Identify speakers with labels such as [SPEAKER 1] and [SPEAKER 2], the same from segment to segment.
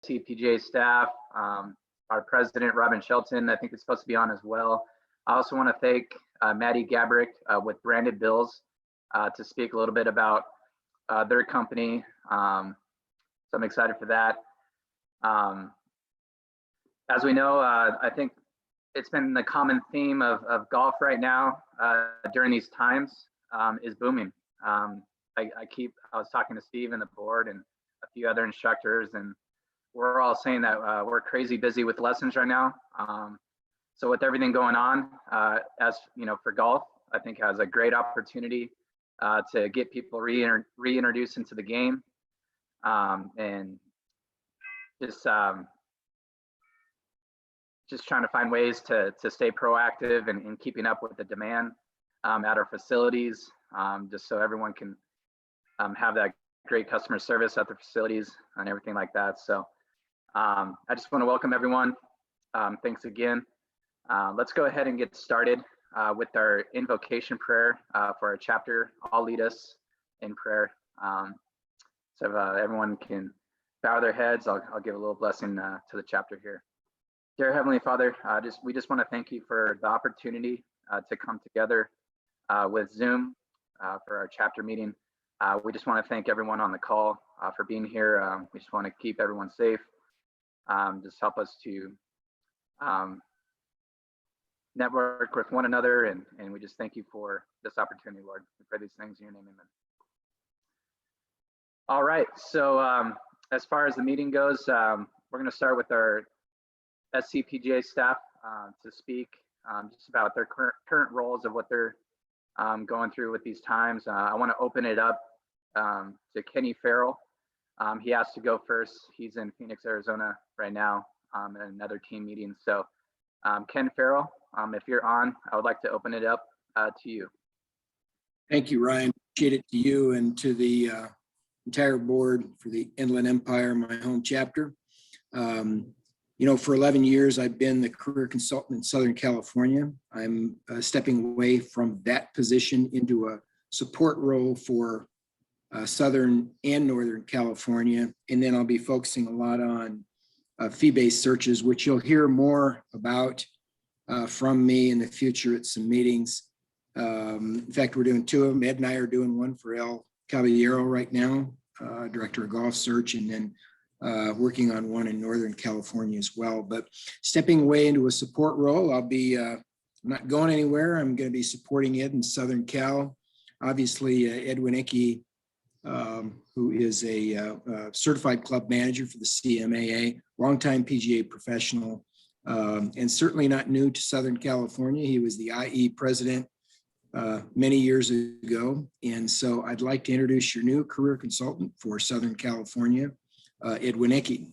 [SPEAKER 1] SCPGA staff, our president, Robin Shelton, I think is supposed to be on as well. I also want to thank Maddie Gabriel with Branded Bills to speak a little bit about their company. So I'm excited for that. As we know, I think it's been the common theme of golf right now during these times is booming. I was talking to Steve and the board and a few other instructors, and we're all saying that we're crazy busy with lessons right now. So with everything going on, as you know, for golf, I think has a great opportunity to get people reintroduced into the game, and just trying to find ways to stay proactive and keeping up with the demand at our facilities, just so everyone can have that great customer service at the facilities and everything like that. So I just want to welcome everyone. Thanks again. Let's go ahead and get started with our invocation prayer for our chapter. I'll lead us in prayer. So if everyone can bow their heads, I'll give a little blessing to the chapter here. Dear Heavenly Father, we just want to thank you for the opportunity to come together with Zoom for our chapter meeting. We just want to thank everyone on the call for being here. We just want to keep everyone safe. Just help us to network with one another, and we just thank you for this opportunity, Lord. We pray these things in your name, amen. All right, so as far as the meeting goes, we're going to start with our SCPGA staff to speak just about their current roles of what they're going through with these times. I want to open it up to Kenny Farrell. He has to go first. He's in Phoenix, Arizona right now at another team meeting. So Ken Farrell, if you're on, I would like to open it up to you.
[SPEAKER 2] Thank you, Ryan. Appreciate it to you and to the entire board for the Inland Empire, my home chapter. You know, for 11 years, I've been the career consultant in Southern California. I'm stepping away from that position into a support role for Southern and Northern California. And then I'll be focusing a lot on fee-based searches, which you'll hear more about from me in the future at some meetings. In fact, we're doing two of them. Ed and I are doing one for El Caballero right now, Director of Golf Search, and then working on one in Northern California as well. But stepping away into a support role, I'll be I'm not going anywhere. I'm going to be supporting Ed in Southern Cal. Obviously, Ed Winicki, who is a certified club manager for the CMAA, longtime PGA professional, and certainly not new to Southern California. He was the IE president many years ago. And so I'd like to introduce your new career consultant for Southern California, Ed Winicki.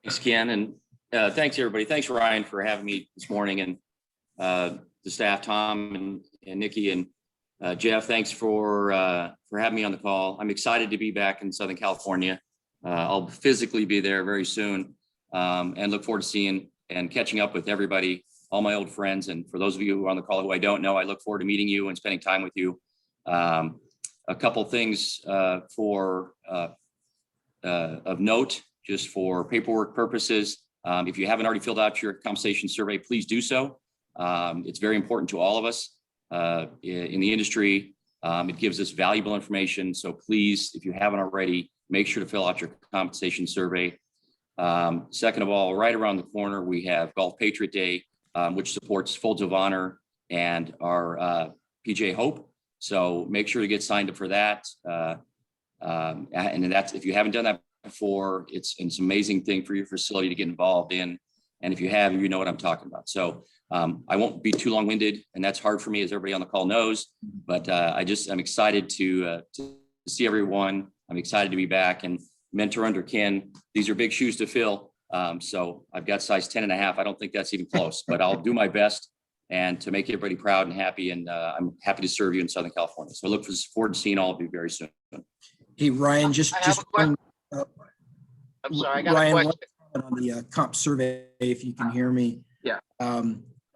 [SPEAKER 3] Thanks, Ken, and thanks everybody. Thanks, Ryan, for having me this morning, and the staff, Tom and Nikki and Jeff. Thanks for having me on the call. I'm excited to be back in Southern California. I'll physically be there very soon, and look forward to seeing and catching up with everybody, all my old friends. And for those of you who are on the call who I don't know, I look forward to meeting you and spending time with you. A couple things of note, just for paperwork purposes. If you haven't already filled out your compensation survey, please do so. It's very important to all of us in the industry. It gives us valuable information. So please, if you haven't already, make sure to fill out your compensation survey. Second of all, right around the corner, we have Golf Patriot Day, which supports Folds of Honor and our PGA Hope. So make sure to get signed up for that. And that's, if you haven't done that before, it's an amazing thing for your facility to get involved in. And if you have, you know what I'm talking about. So I won't be too long-winded, and that's hard for me, as everybody on the call knows, but I'm excited to see everyone. I'm excited to be back and mentor under Ken. These are big shoes to fill. So I've got size 10.5. I don't think that's even close, but I'll do my best and to make everybody proud and happy. And I'm happy to serve you in Southern California. So I look forward to seeing all of you very soon.
[SPEAKER 2] Hey, Ryan, just one,
[SPEAKER 4] I'm sorry, I got
[SPEAKER 2] Ryan,
[SPEAKER 4] a question.
[SPEAKER 2] On the comp survey, if you can hear me.
[SPEAKER 1] Yeah.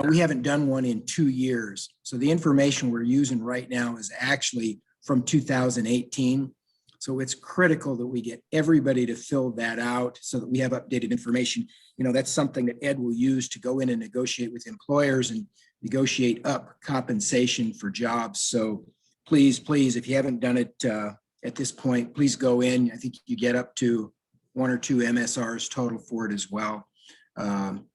[SPEAKER 2] We haven't done one in 2 years. So the information we're using right now is actually from 2018. So it's critical that we get everybody to fill that out so that we have updated information. That's something that Ed will use to go in and negotiate with employers and negotiate up compensation for jobs. So please, if you haven't done it at this point, please go in. I think you get up to 1 or 2 MSRs total for it as well.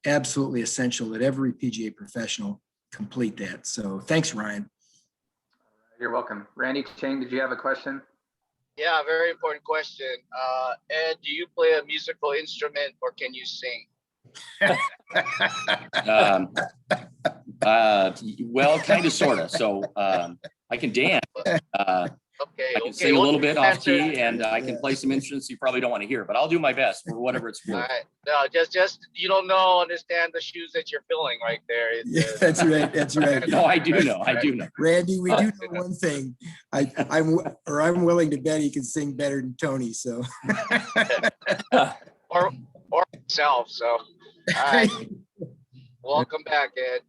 [SPEAKER 2] Absolutely essential that every PGA professional complete that. So thanks, Ryan.
[SPEAKER 1] You're welcome. Randy Chang, did you have a question?
[SPEAKER 4] Yeah, very important question. Ed, do you play a musical instrument or can you sing?
[SPEAKER 3] Well, kind of, sort of. So I can dance.
[SPEAKER 4] Okay.
[SPEAKER 3] I can sing a little bit off
[SPEAKER 4] answer.
[SPEAKER 3] key, and I can play some instruments you probably don't want to hear, but I'll do my best for whatever it's
[SPEAKER 4] All
[SPEAKER 3] worth.
[SPEAKER 4] right. No, just you don't understand the shoes that you're filling right there.
[SPEAKER 2] Yeah, that's right. That's right.
[SPEAKER 3] No, I do know.
[SPEAKER 2] Randy, we do know one thing. I'm willing to bet he can sing better than Tony. So.
[SPEAKER 4] or himself. So, all right. Welcome back, Ed.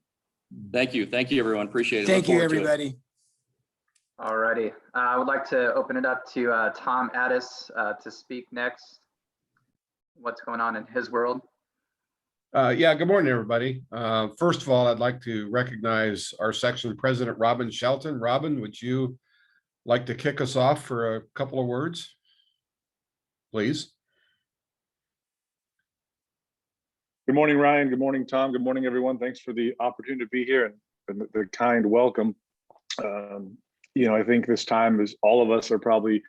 [SPEAKER 3] Thank you, everyone. Appreciate it.
[SPEAKER 2] Thank you, everybody.
[SPEAKER 1] All righty. I would like to open it up to Tom Addis to speak next. What's going on in his world?
[SPEAKER 5] Yeah, good morning, everybody. First of all, I'd like to recognize our section president, Robin Shelton. Robin, would you like to kick us off for a couple of words, please?
[SPEAKER 6] Good morning, Ryan. Good morning, Tom. Good morning, everyone. Thanks for the opportunity to be here and the kind welcome. I think this time is all of us are probably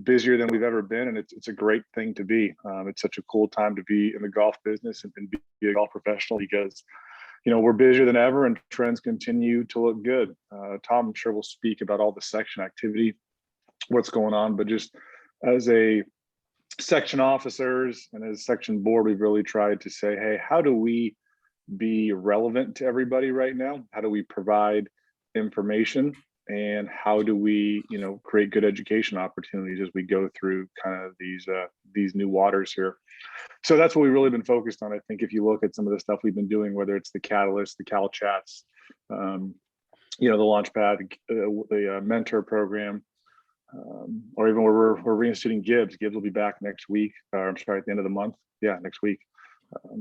[SPEAKER 6] busier than we've ever been, and it's a great thing to be. It's such a cool time to be in the golf business and be a golf professional because, we're busier than ever and trends continue to look good. Tom, I'm sure will speak about all the section activity, what's going on, but just as a section officers and as section board, we've really tried to say, hey, how do we be relevant to everybody right now? How do we provide information? And how do we, create good education opportunities as we go through kind of these new waters here? So that's what we've really been focused on. I think if you look at some of the stuff we've been doing, whether it's the Catalyst, the Cal Chats, the Launchpad, the mentor program, or even where we're reinstituting Gibbs. Gibbs will be back next week. At the end of the month. Yeah, next week.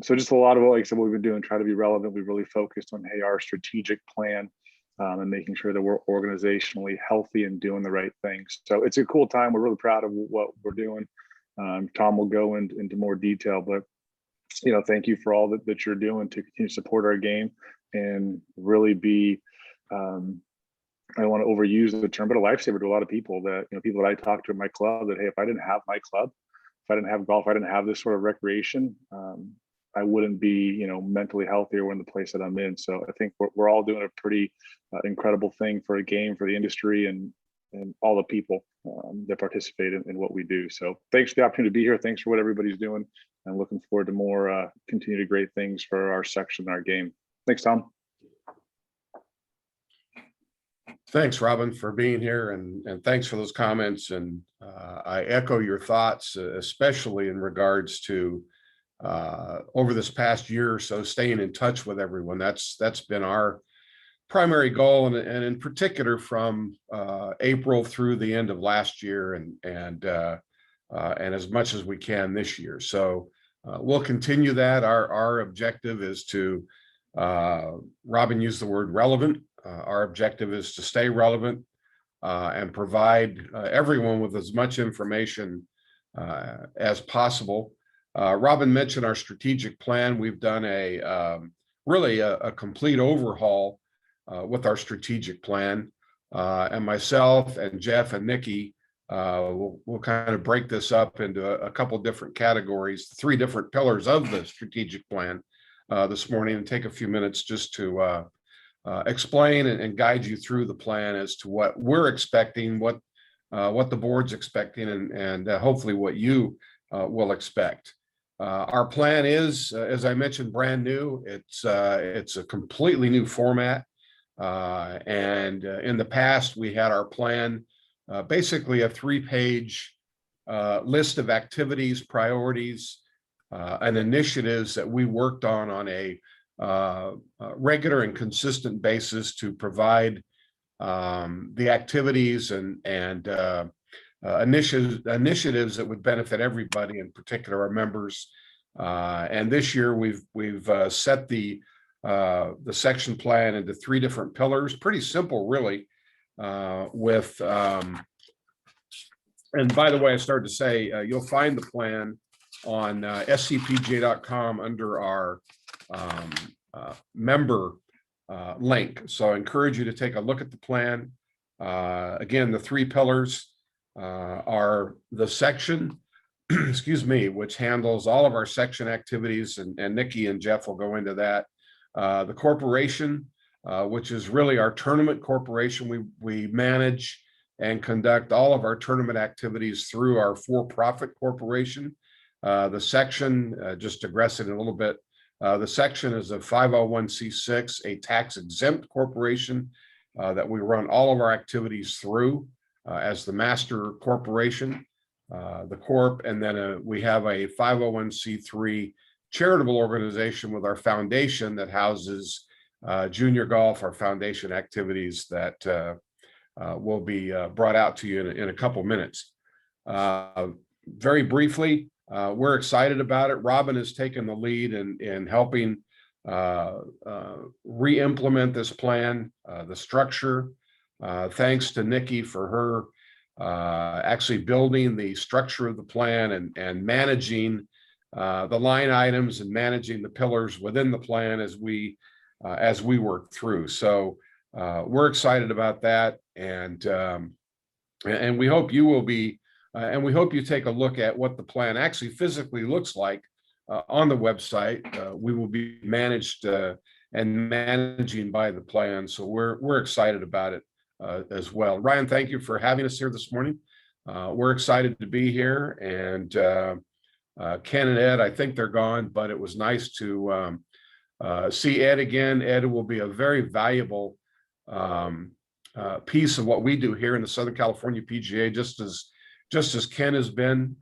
[SPEAKER 6] So just a lot of what we've been doing, try to be relevant. We've really focused on, hey, our strategic plan. And making sure that we're organizationally healthy and doing the right things. So it's a cool time. We're really proud of what we're doing. Tom will go into more detail, but thank you for all that you're doing to continue to support our game and really be, I don't want to overuse the term, but a lifesaver to a lot of people that, people that I talk to at my club that, hey, if I didn't have my club, if I didn't have golf, if I didn't have this sort of recreation, I wouldn't be, mentally healthy or in the place that I'm in. So I think we're all doing a pretty incredible thing for a game, for the industry, and all the people that participate in what we do. So thanks for the opportunity to be here. Thanks for what everybody's doing, and looking forward to more continued great things for our section and our game. Thanks, Tom.
[SPEAKER 5] Thanks, Robin, for being here, and thanks for those comments. And I echo your thoughts, especially in regards to over this past year or so, staying in touch with everyone. That's been our primary goal, and in particular from April through the end of last year, and as much as we can this year. So we'll continue that. Our objective is to, Robin used the word relevant. Our objective is to stay relevant and provide everyone with as much information as possible. Robin mentioned our strategic plan. We've done really a complete overhaul with our strategic plan, and myself and Jeff and Nikki we'll kind of break this up into a couple different categories, 3 different pillars of the strategic plan this morning, and take a few minutes just to explain and guide you through the plan as to what we're expecting, what the board's expecting, and hopefully what you will expect. Our plan is, as I mentioned, brand new. It's a completely new format. And in the past, we had our plan, basically a 3-page list of activities, priorities, and initiatives that we worked on a regular and consistent basis to provide the activities and initiatives that would benefit everybody, in particular our members. And this year we've set the section plan into 3 different pillars. Pretty simple, really. And by the way, I started to say, you'll find the plan on scpga.com under our member link. So I encourage you to take a look at the plan. Again, the 3 pillars are the section, excuse me, which handles all of our section activities, and Nikki and Jeff will go into that. The corporation, which is really our tournament corporation. We manage and conduct all of our tournament activities through our for-profit corporation. The section, just to digress it a little bit, the section is a 501c6, a tax-exempt corporation that we run all of our activities through as the master corporation, the corp, and then we have a 501c3 charitable organization with our foundation that houses junior golf, our foundation activities that will be brought out to you in a couple minutes. Very briefly, we're excited about it. Robin has taken the lead in helping re-implement this plan, the structure. Thanks to Nikki for her actually building the structure of the plan and managing the line items and managing the pillars within the plan as we work through. So we're excited about that, and we hope you will be, and we hope you take a look at what the plan actually physically looks like on the website. We will be managed and managing by the plan, so we're excited about it as well. Ryan, thank you for having us here this morning. We're excited to be here, and Ken and Ed, I think they're gone, but it was nice to see Ed again. Ed will be a very valuable piece of what we do here in the Southern California PGA, just as Ken has been.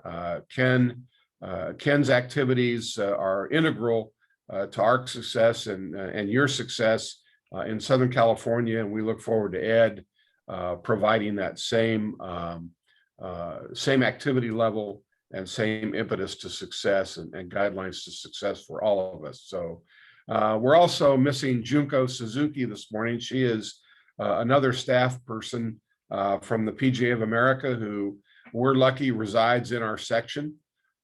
[SPEAKER 5] Ken's activities are integral to our success and your success in Southern California, and we look forward to Ed providing that same activity level and same impetus to success and guidelines to success for all of us. So we're also missing Junko Suzuki this morning. She is another staff person from the PGA of America who we're lucky resides in our section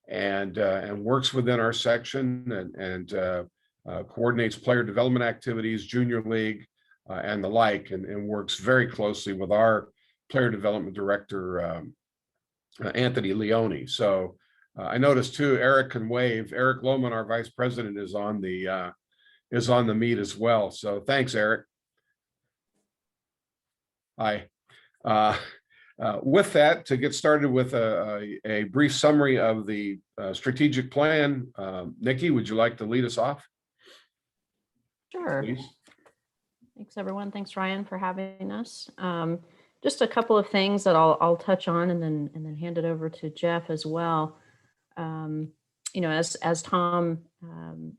[SPEAKER 5] and works within our section and coordinates player development activities, junior league, and the like, and works very closely with our player development director, Anthony Leone. So I noticed too, Eric can wave. Eric Lohman, our vice president, is on the meet as well. So thanks, Eric. Hi. With that, to get started with a brief summary of the strategic plan, Nikki, would you like to lead us off?
[SPEAKER 7] Sure.
[SPEAKER 5] Please.
[SPEAKER 7] Thanks, everyone. Thanks, Ryan, for having us. Just a couple of things that I'll touch on and then hand it over to Jeff as well. You know, as Tom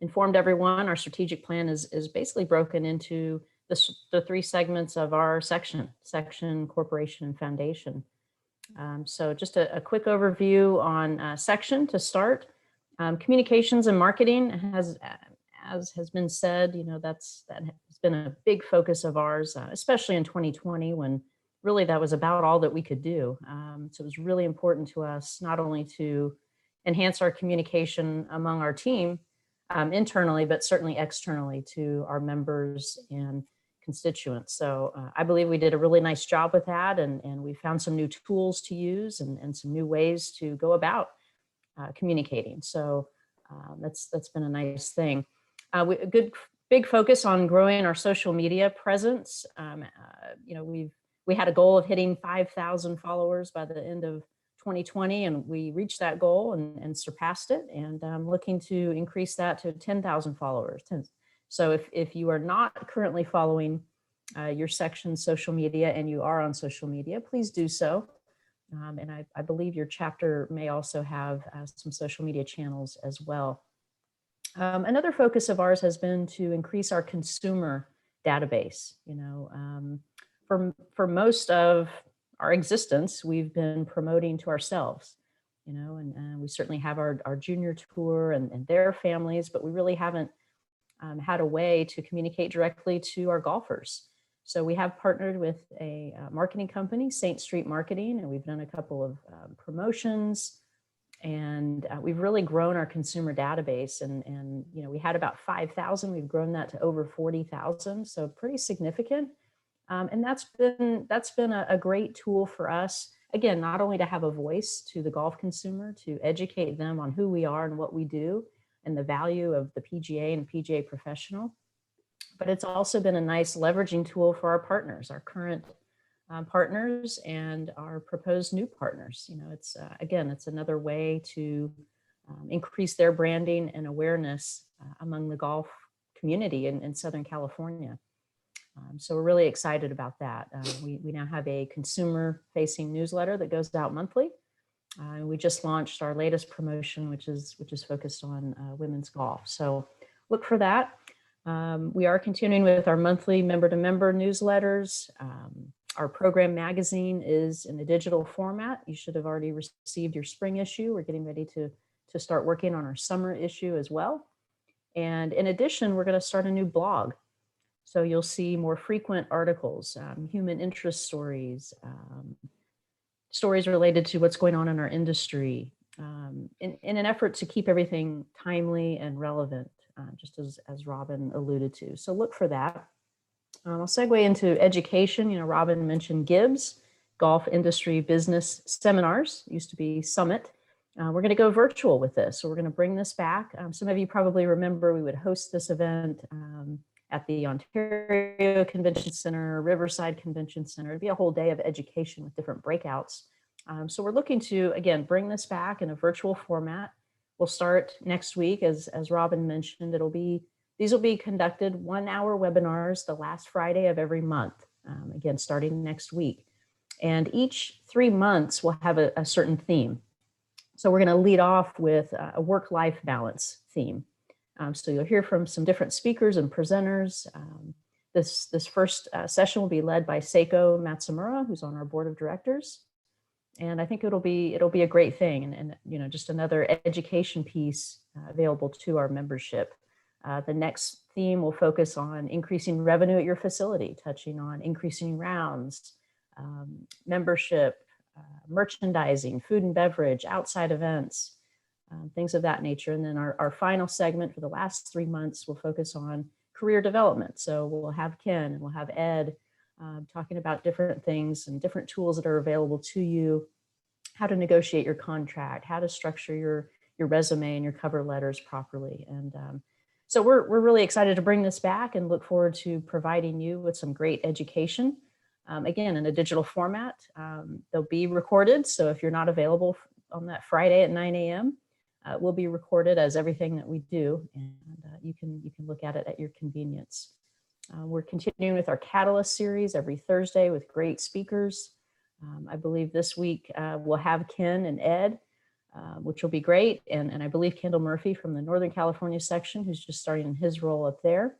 [SPEAKER 7] informed everyone, our strategic plan is basically broken into the 3 segments of our section, corporation, and foundation. So just a quick overview on section to start. Communications and marketing as has been said, you know, that has been a big focus of ours, especially in 2020 when really that was about all that we could do. So it was really important to us not only to enhance our communication among our team internally, but certainly externally to our members and constituents. So I believe we did a really nice job with that, and we found some new tools to use and some new ways to go about communicating. So that's been a nice thing. A good big focus on growing our social media presence. You know, we had a goal of hitting 5,000 followers by the end of 2020, and we reached that goal and surpassed it. And I'm looking to increase that to 10,000 followers. So if you are not currently following your section's social media and you are on social media, please do so. And I believe your chapter may also have some social media channels as well. Another focus of ours has been to increase our consumer database. You know, for most of our existence, we've been promoting to ourselves, you know, and we certainly have our junior tour and their families, but we really haven't had a way to communicate directly to our golfers. So we have partnered with a marketing company, Saint Street Marketing, and we've done a couple of promotions, and we've really grown our consumer database. And you know, we had about 5,000. We've grown that to over 40,000, so pretty significant. And that's been a great tool for us. Again, not only to have a voice to the golf consumer, to educate them on who we are and what we do, and the value of the PGA and PGA professional, but it's also been a nice leveraging tool for our partners, our current partners and our proposed new partners. You know, it's again, it's another way to increase their branding and awareness among the golf community in Southern California. So we're really excited about that. We now have a consumer-facing newsletter that goes out monthly. We just launched our latest promotion, which is focused on women's golf. So look for that. We are continuing with our monthly member-to-member newsletters. Our program magazine is in a digital format. You should have already received your spring issue. We're getting ready to start working on our summer issue as well. And in addition, we're going to start a new blog. So you'll see more frequent articles, human interest stories, stories related to what's going on in our industry, in an effort to keep everything timely and relevant, just as Robin alluded to. So look for that. I'll segue into education. You know, Robin mentioned GIBS, Golf Industry Business Seminars, used to be Summit. We're going to go virtual with this. So we're going to bring this back. Some of you probably remember we would host this event at the Ontario Convention Center, Riverside Convention Center. It'd be a whole day of education with different breakouts. So we're looking to, again, bring this back in a virtual format. We'll start next week, as Robin mentioned. These will be conducted 1-hour webinars the last Friday of every month, again, starting next week. And each 3 months we'll have a certain theme. So we're going to lead off with a work-life balance theme. So you'll hear from some different speakers and presenters. This first session will be led by Seiko Matsumura, who's on our board of directors. And I think it'll be a great thing, and you know, just another education piece available to our membership. The next theme will focus on increasing revenue at your facility, touching on increasing rounds, membership, merchandising, food and beverage, outside events, things of that nature. And then our final segment for the last 3 months will focus on career development. So we'll have Ken and we'll have Ed talking about different things and different tools that are available to you, how to negotiate your contract, how to structure your resume and your cover letters properly. And so we're really excited to bring this back and look forward to providing you with some great education. Again, in a digital format. They'll be recorded. So if you're not available on that Friday at 9 a.m., it will be recorded as everything that we do. And you can look at it at your convenience. We're continuing with our Catalyst series every Thursday with great speakers. I believe this week we'll have Ken and Ed, which will be great. And I believe Kendall Murphy from the Northern California section, who's just starting in his role up there.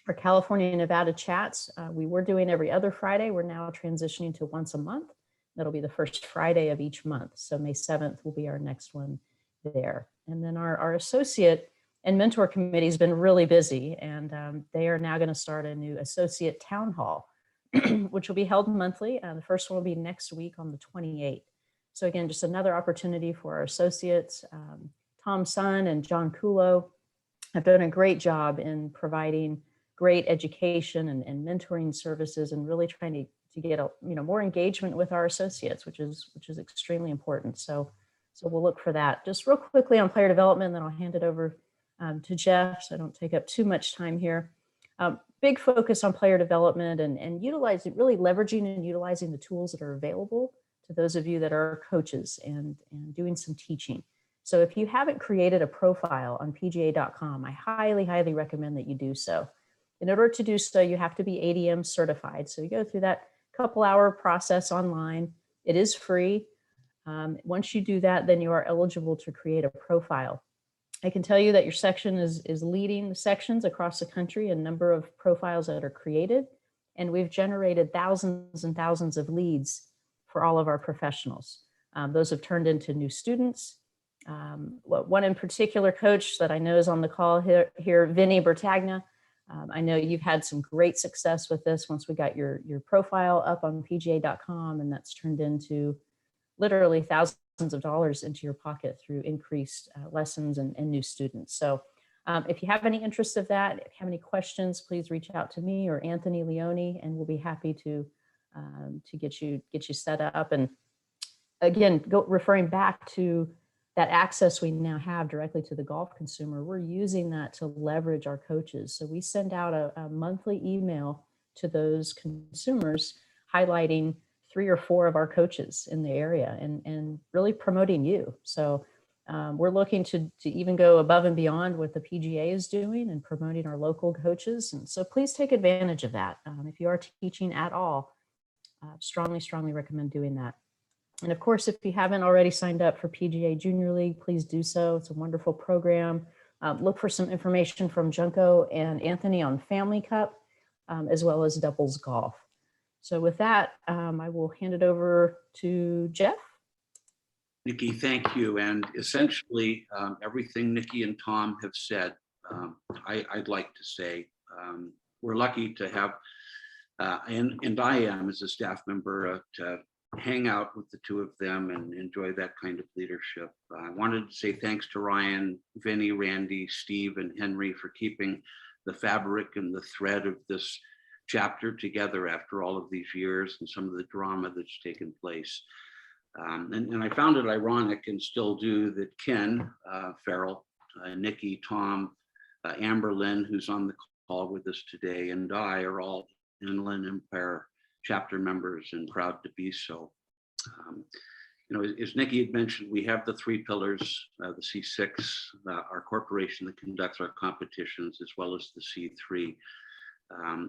[SPEAKER 7] Our California and Nevada chats, we were doing every other Friday. We're now transitioning to once a month. That'll be the first Friday of each month. So May 7th will be our next one there. And then our associate and mentor committee has been really busy, and they are now going to start a new associate town hall, which will be held monthly. The first one will be next week on the 28th. So again, just another opportunity for our associates. Tom Sun and John Kulo have done a great job in providing great education and mentoring services, and really trying to get more engagement with our associates, which is extremely important. So we'll look for that. Just real quickly on player development, then I'll hand it over to Jeff, so I don't take up too much time here. Big focus on player development and really leveraging and utilizing the tools that are available to those of you that are coaches, and doing some teaching. So if you haven't created a profile on PGA.com, I highly, highly recommend that you do so. In order to do so, you have to be ADM certified. So you go through that couple-hour process online. It is free. Once you do that, then you are eligible to create a profile. I can tell you that your section is leading the sections across the country in number of profiles that are created. And we've generated thousands and thousands of leads for all of our professionals. Those have turned into new students. One in particular coach that I know is on the call here, Vinny Bertagna. I know you've had some great success with this once we got your profile up on PGA.com, and that's turned into literally thousands of dollars into your pocket through increased lessons and new students. So if you have any interest of that, if you have any questions, please reach out to me or Anthony Leone, and we'll be happy to get you set up. And again, referring back to that access we now have directly to the golf consumer, we're using that to leverage our coaches. So we send out a monthly email to those consumers highlighting 3 or 4 of our coaches in the area and really promoting you. So we're looking to even go above and beyond what the PGA is doing and promoting our local coaches. And so please take advantage of that. If you are teaching at all, strongly recommend doing that. And of course, if you haven't already signed up for PGA Junior League, please do so. It's a wonderful program. Look for some information from Junko and Anthony on Family Cup, as well as doubles golf. So with that, I will hand it over to Jeff.
[SPEAKER 8] Nikki, thank you. And essentially, everything Nikki and Tom have said, I'd like to say. We're lucky to have, and I am as a staff member, to hang out with the 2 of them and enjoy that kind of leadership. I wanted to say thanks to Ryan, Vinny, Randy, Steve, and Henry for keeping the fabric and the thread of this chapter together after all of these years and some of the drama that's taken place. And I found it ironic, and still do, that Ken, Farrell, Nikki, Tom, Amber Lynn, who's on the call with us today, and I are all Inland Empire chapter members and proud to be so. As Nikki had mentioned, we have the 3 pillars, the C6, our corporation that conducts our competitions, as well as the C3.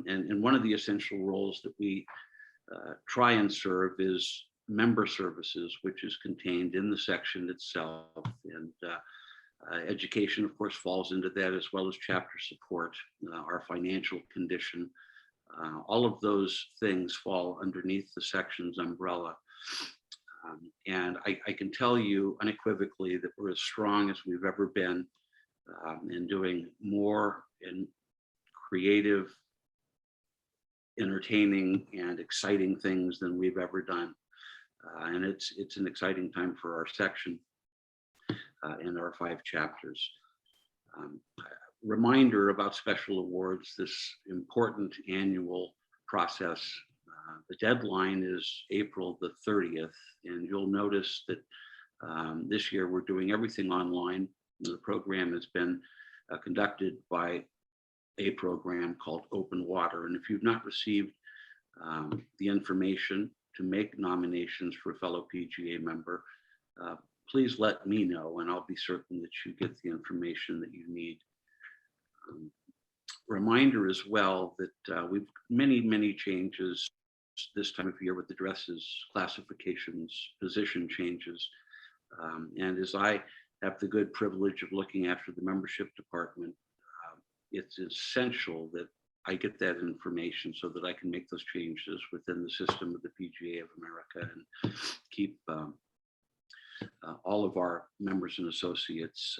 [SPEAKER 8] And one of the essential roles that we try and serve is member services, which is contained in the section itself. And education, of course, falls into that, as well as chapter support, our financial condition. All of those things fall underneath the section's umbrella. And I can tell you unequivocally that we're as strong as we've ever been in doing more in creative, entertaining, and exciting things than we've ever done. And it's an exciting time for our section and our 5 chapters. Reminder about special awards, this important annual process. The deadline is April the 30th, and you'll notice that this year we're doing everything online. The program has been conducted by a program called Open Water, and if you've not received the information to make nominations for a fellow PGA member, please let me know, and I'll be certain that you get the information that you need. Reminder as well that we've many changes this time of year with the dresses, classifications, position changes. And as I have the good privilege of looking after the membership department, it's essential that I get that information so that I can make those changes within the system of the PGA of America and keep all of our members and associates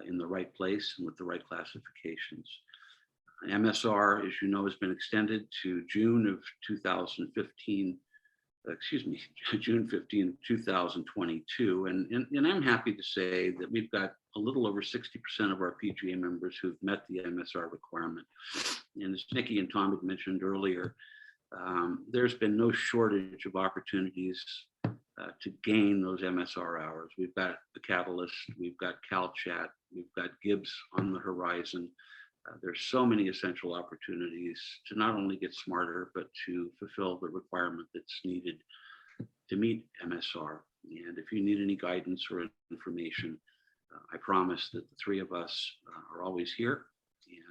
[SPEAKER 8] in the right place and with the right classifications. MSR, as you know, has been extended to June of 2015, June 15, 2022. And I'm happy to say that we've got a little over 60% of our PGA members who've met the MSR requirement. And as Nikki and Tom had mentioned earlier, there's been no shortage of opportunities to gain those MSR hours. We've got the Catalyst, we've got CalChat, we've got Gibbs on the horizon. There's so many essential opportunities to not only get smarter, but to fulfill the requirement that's needed to meet MSR. And if you need any guidance or information, I promise that the 3 of us are always here.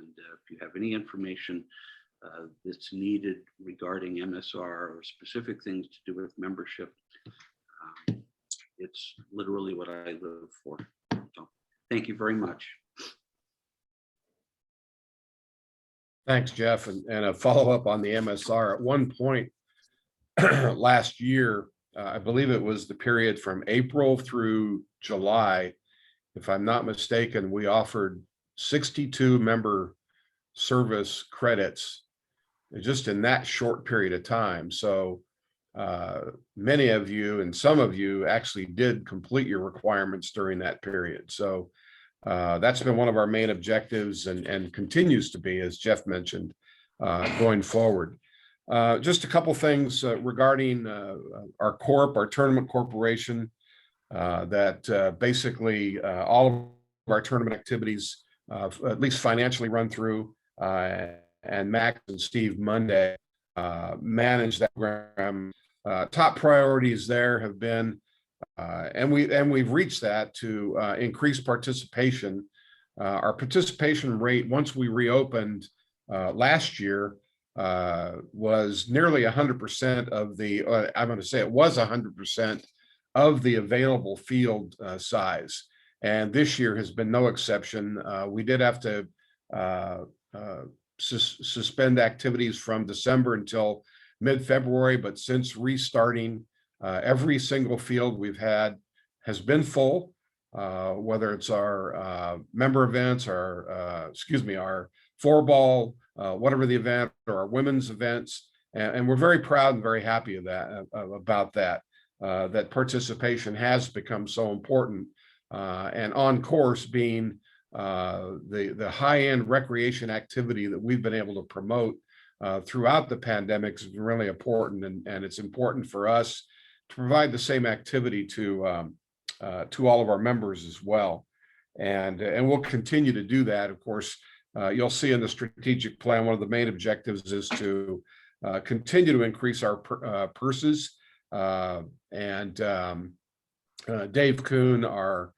[SPEAKER 8] And if you have any information that's needed regarding MSR or specific things to do with membership, it's literally what I live for. So thank you very much.
[SPEAKER 5] Thanks, Jeff. And a follow-up on the MSR. At one point, last year, I believe it was the period from April through July, if I'm not mistaken, we offered 62 member service credits just in that short period of time. So many of you and some of you actually did complete your requirements during that period. So that's been one of our main objectives and continues to be, as Jeff mentioned, going forward. Just a couple things regarding our tournament corporation, that basically all of our tournament activities, at least financially, run through, and Max and Steve Monday manage that program. Top priorities there have been, and we've reached that, to increase participation. Our participation rate, once we reopened last year, was nearly 100% of the, I'm going to say it was 100% of the available field size. And this year has been no exception. We did have to suspend activities from December until mid-February, but since restarting, every single field we've had has been full, whether it's our member events, our four ball, whatever the event, or our women's events. And we're very proud and very happy of that, about that, that participation has become so important. And on course being the high-end recreation activity that we've been able to promote throughout the pandemic is really important. And it's important for us to provide the same activity to all of our members as well. And we'll continue to do that. Of course, you'll see in the strategic plan, one of the main objectives is to continue to increase our purses. And Dave Kuhn, our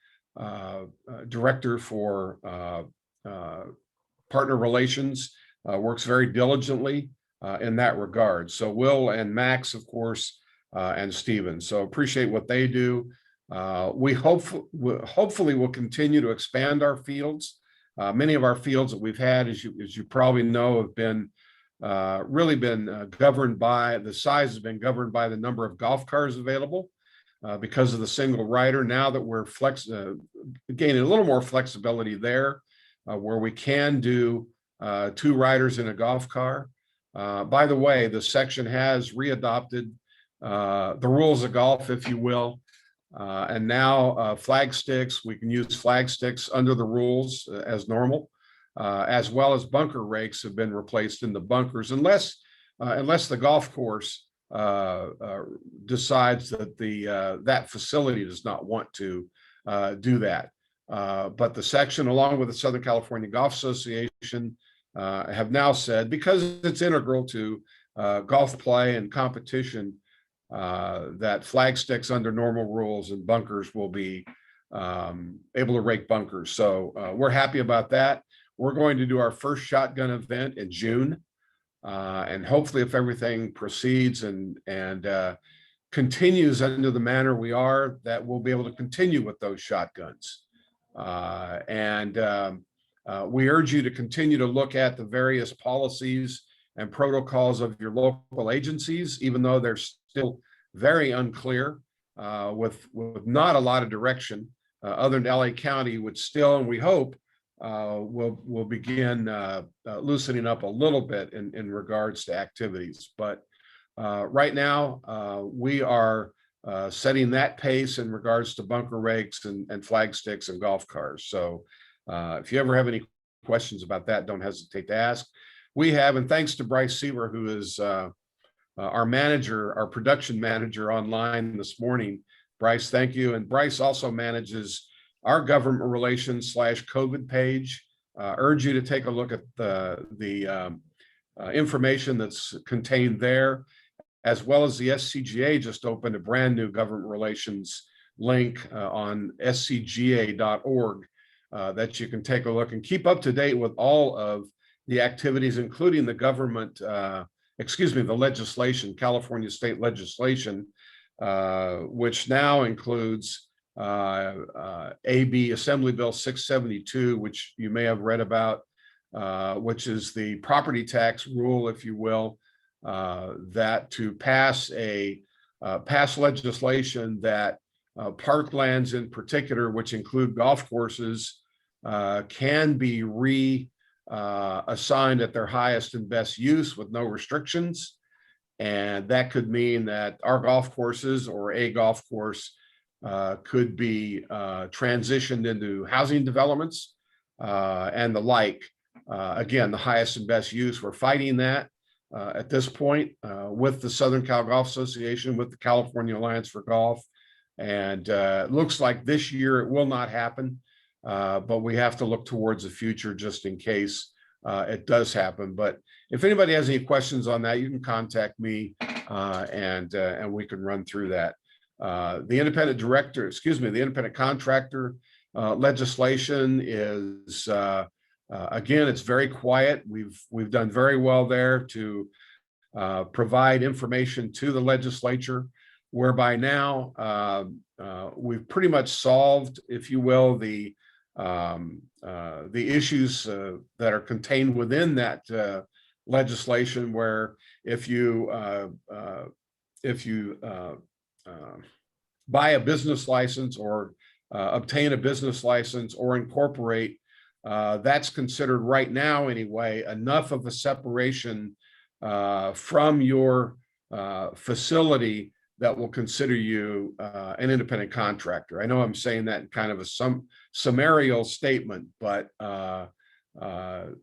[SPEAKER 5] director for partner relations, works very diligently in that regard. So Will and Max, of course, and Stephen. So appreciate what they do. We hopefully will continue to expand our fields. Many of our fields that we've had, as you probably know, have been really been governed by, the size has been governed by the number of golf cars available because of the single rider. Now that we're gaining a little more flexibility there, where we can do 2 riders in a golf car. By the way, the section has readopted the rules of golf, if you will. And now flag sticks, we can use flag sticks under the rules as normal, as well as bunker rakes have been replaced in the bunkers, unless the golf course decides that that facility does not want to do that. But the section, along with the Southern California Golf Association, have now said, because it's integral to golf play and competition, that flag sticks under normal rules and bunkers will be able to rake bunkers. So we're happy about that. We're going to do our first shotgun event in June. And hopefully, if everything proceeds and continues under the manner we are, that we'll be able to continue with those shotguns. We urge you to continue to look at the various policies and protocols of your local agencies, even though they're still very unclear, with not a lot of direction, other than LA County, which still, and we hope, will begin loosening up a little bit in regards to activities. But right now, we are setting that pace in regards to bunker rakes and flag sticks and golf cars. So if you ever have any questions about that, don't hesitate to ask. We have, and thanks to Bryce Seaver, who is our manager, our production manager online this morning. Bryce, thank you. And Bryce also manages our government relations /COVID page. Urge you to take a look at the information that's contained there, as well as the SCGA just opened a brand new government relations link on scga.org that you can take a look and keep up to date with all of the activities, including the government, the legislation, California state legislation, which now includes AB Assembly Bill 672, which you may have read about, which is the property tax rule, if you will, that to pass legislation that parklands in particular, which include golf courses, can be assigned at their highest and best use with no restrictions. And that could mean that our golf courses or a golf course could be transitioned into housing developments and the like. Again, the highest and best use. We're fighting that at this point with the Southern Cal Golf Association, with the California Alliance for Golf. And it looks like this year it will not happen, but we have to look towards the future just in case it does happen. But if anybody has any questions on that, you can contact me and we can run through that. The independent contractor legislation is, again, it's very quiet. We've done very well there to provide information to the legislature, whereby now we've pretty much solved, if you will, the issues that are contained within that legislation, where if you buy a business license or obtain a business license or incorporate, that's considered right now anyway enough of a separation from your facility that will consider you an independent contractor. I know I'm saying that in kind of a summarial statement, but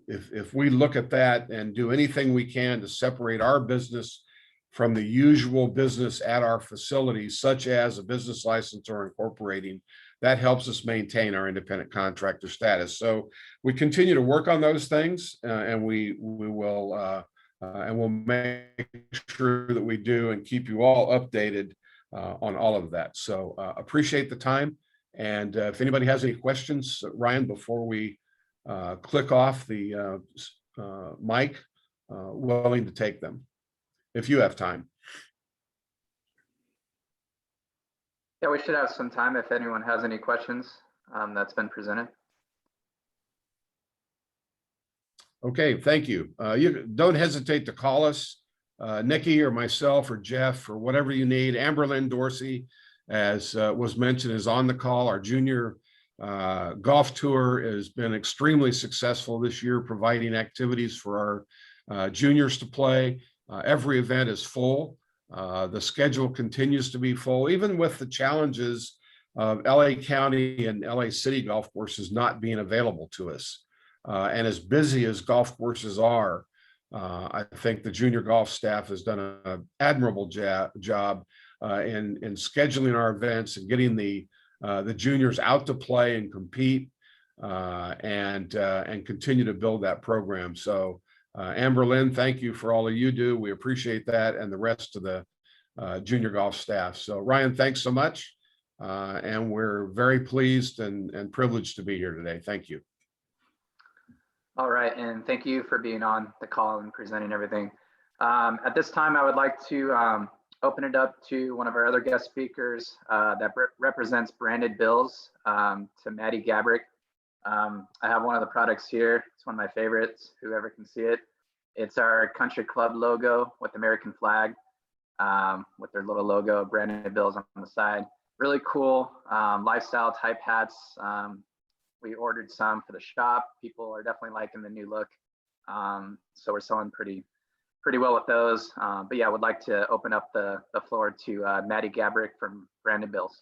[SPEAKER 5] if we look at that and do anything we can to separate our business from the usual business at our facilities, such as a business license or incorporating, that helps us maintain our independent contractor status. So we continue to work on those things, and we will and we'll make sure that we do and keep you all updated on all of that. So appreciate the time. And if anybody has any questions, Ryan, before we click off the mic, willing to take them if you have time.
[SPEAKER 1] Yeah, we should have some time if anyone has any questions that's been presented.
[SPEAKER 5] Okay, thank you. You don't hesitate to call us, Nikki or myself or Jeff or whatever you need. Amberlynn Dorsey, as was mentioned, is on the call. Our junior golf tour has been extremely successful this year, providing activities for our juniors to play. Every event is full. The schedule continues to be full, even with the challenges of LA County and LA City golf courses not being available to us. And as busy as golf courses are, I think the junior golf staff has done an admirable job in scheduling our events and getting the juniors out to play and compete and continue to build that program. So Amberlynn, thank you for all that you do. We appreciate that, and the rest of the junior golf staff. So Ryan, thanks so much. And we're very pleased and privileged to be here today. Thank you.
[SPEAKER 1] All right, and thank you for being on the call and presenting everything. At this time, I would like to open it up to one of our other guest speakers that represents branded bills, to Maddie Gabriel. I have one of the products here. It's one of my favorites, whoever can see it. It's our country club logo with American flag, with their little logo, branded bills on the side. Really cool lifestyle type hats. We ordered some for the shop. People are definitely liking the new look. So we're selling pretty well with those. But yeah, I would like to open up the floor to Maddie Gabriel from Branded Bills.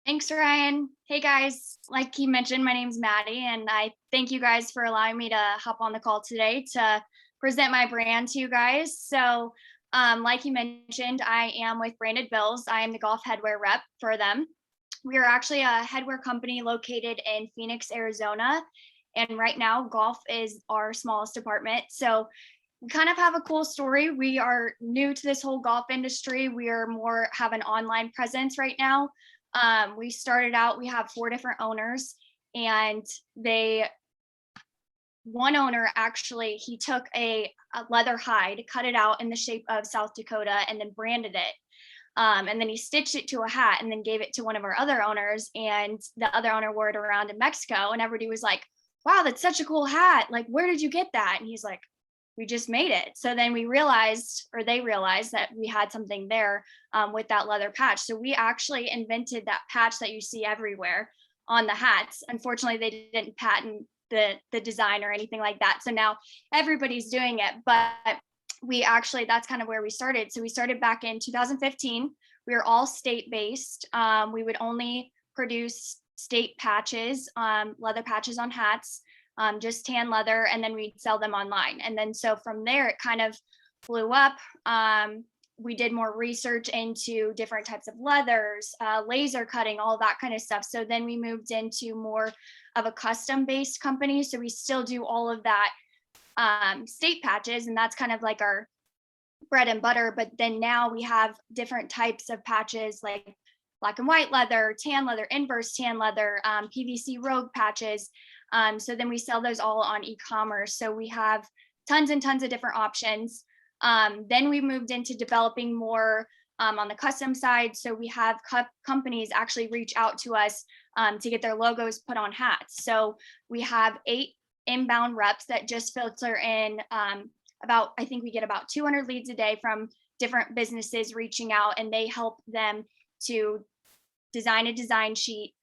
[SPEAKER 9] Thanks, Ryan. Hey guys, like he mentioned, my name's Maddie, and I thank you guys for allowing me to hop on the call today to present my brand to you guys. So like he mentioned, I am with Branded Bills. I am the golf headwear rep for them. We are actually a headwear company located in Phoenix, Arizona. And right now, golf is our smallest department. So we kind of have a cool story. We are new to this whole golf industry. We are have an online presence right now. We started out, we have 4 different owners, and one owner actually, he took a leather hide, cut it out in the shape of South Dakota, and then branded it. And then he stitched it to a hat and then gave it to one of our other owners, and the other owner wore it around in Mexico, and everybody was like, wow, that's such a cool hat. Like, where did you get that? And he's like, we just made it. So then we realized, or they realized, that we had something there with that leather patch. So we actually invented that patch that you see everywhere on the hats. Unfortunately, they didn't patent the design or anything like that. So now everybody's doing it, but we actually, that's kind of where we started. So we started back in 2015. We were all state-based. We would only produce state patches, leather patches on hats, just tan leather, and then we'd sell them online. And then so from there, it kind of blew up. We did more research into different types of leathers, laser cutting, all that kind of stuff. So then we moved into more of a custom-based company. So we still do all of that state patches, and that's kind of like our bread and butter. But then now we have different types of patches, like black and white leather, tan leather, inverse tan leather, PVC rogue patches. So then we sell those all on e-commerce. So we have tons and tons of different options. Then we moved into developing more on the custom side. So we have companies actually reach out to us to get their logos put on hats. So we have 8 inbound reps that just filter in I think we get about 200 leads a day from different businesses reaching out, and they help them to design a design sheet,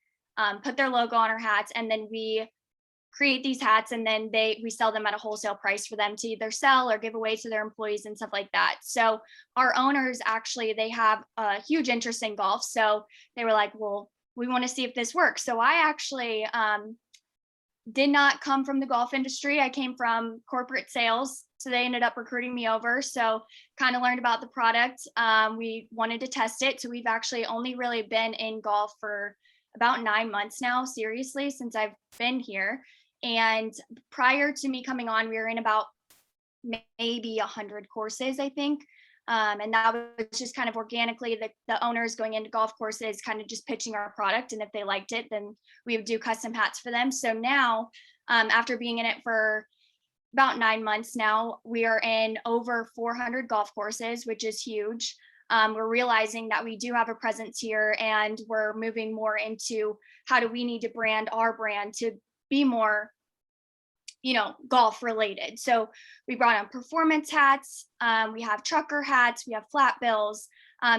[SPEAKER 9] put their logo on our hats, and then we create these hats, and then we sell them at a wholesale price for them to either sell or give away to their employees and stuff like that. So our owners, actually, they have a huge interest in golf. So they were like, well, we want to see if this works. So I actually did not come from the golf industry. I came from corporate sales. So they ended up recruiting me over. So kind of learned about the product. We wanted to test it. So we've actually only really been in golf for about 9 months now, seriously, since I've been here. And prior to me coming on, we were in about maybe 100 courses, I think. And that was just kind of organically the owners going into golf courses, kind of just pitching our product. And if they liked it, then we would do custom hats for them. So now, after being in it for about 9 months now, we are in over 400 golf courses, which is huge. We're realizing that we do have a presence here, and we're moving more into how do we need to brand our brand to be more, golf related. So we brought on performance hats. We have trucker hats. We have flat bills.